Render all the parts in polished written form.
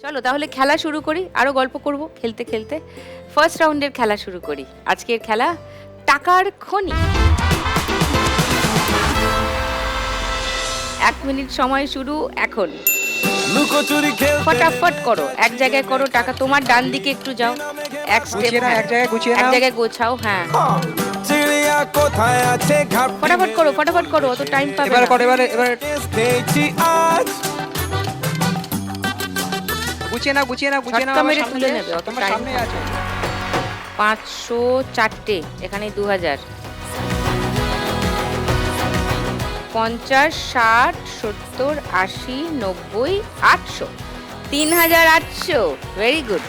চলো তাহলে খেলা শুরু করি, আরো গল্প করব খেলতে খেলতে। ফার্স্ট রাউন্ডের খেলা শুরু করি। আজকের খেলা টাকার খনি। 1 মিনিট সময় শুরু এখন। লুকোচুরি খেলতে ফটাফট করো, এক জায়গায় করো। টাকা তোমার ডান দিকে একটু যাও, এক স্টেপ গুছিয়ে নাও, এক জায়গায় গুছিয়ে এক নাও। জায়গায় গোছাও। হ্যাঁ, চিড়িয়া কোথায় আছে ঘাপটি ফটাফট করো, ফটাফট করো, অত টাইম পাবে এবার না। করো, এবার খেয়েছি আজ গুছিয়ে নাও, গুছিয়ে নাও, গুছিয়ে নাও। ঝটকা আমার মেরে সামনে তুলে যে- নেবে, অত তোমার time সামনে নেই। আছে। 500 চারটে, এখানে 2000। 50, 60, 70, 80, 90, 800। 3800। Very good.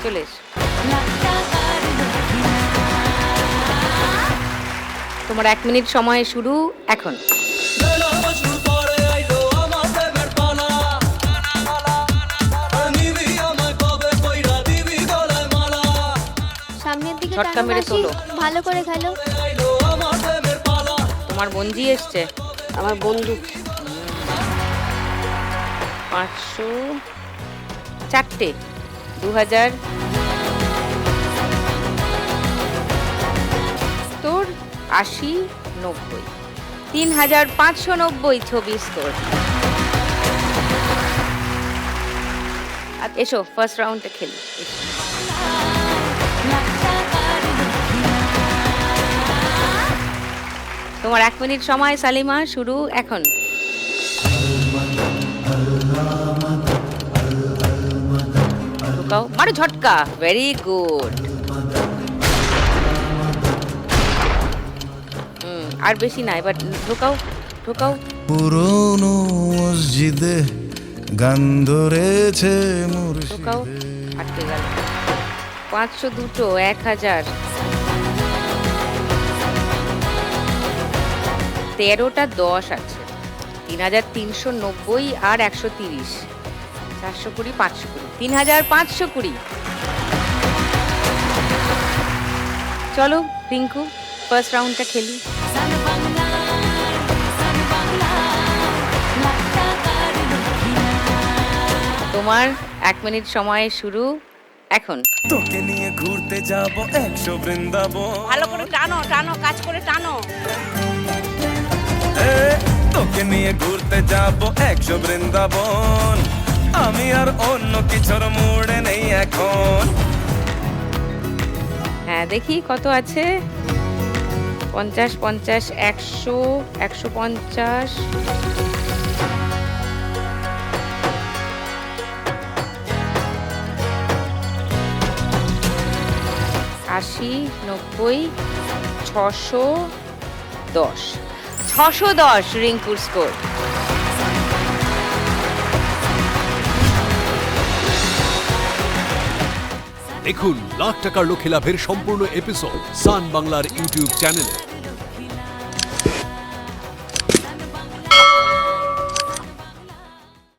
চলে এসো। তোমার 1 মিনিট সময় শুরু এখন। সামনের দিকে ঝটকা টানো মেরে মাসি, তোলো। ভালো করে খেলো। তোমার বঞ্জি এসছে। আমার বন্ধু 500 চারটে, 2000, তোর 80, 90, 3590 ছবি স্কোর। এসো ফার্স্ট রাউন্ডে খেলি, এসো। তোমার 1 মিনিট সময় সালিমা, শুরু এখন। ঢুকাও, মারো ঝটকা। Very good. আর বেশি না, এবার ঢুকাও, ঢুকাও। পুরনো মসজিদে গান ধরেছে ঢুকাও, মুর্শিদে। আটকে গেল। 500 দুটো, 1000। 13টা 10 আছে। 3390 আর 130। 420, 520, 3520। চলো রিঙ্কু, ফার্স্ট রাউন্ডটা খেলি। তোমার 1 মিনিট সময় শুরু এখন। তোকে নিয়ে ঘুরতে যাব 100 বৃন্দাবন ভালো করে টানো টানো, কাজ করে টানো। এ, তোকে নিয়ে ঘুরতে যাব 100 বৃন্দাবন আমি আর অন্য কিছুর মুড়ে নেই এখন হ্যাঁ দেখি কত আছে। 50, 50, 100, 150, 80, 90, 610। 610 রিঙ্কুর স্কোর। দেখুন লাখ টাকার লক্ষ্যে লাভের সম্পূর্ণ এপিসোড সান বাংলার ইউটিউব চ্যানেলে।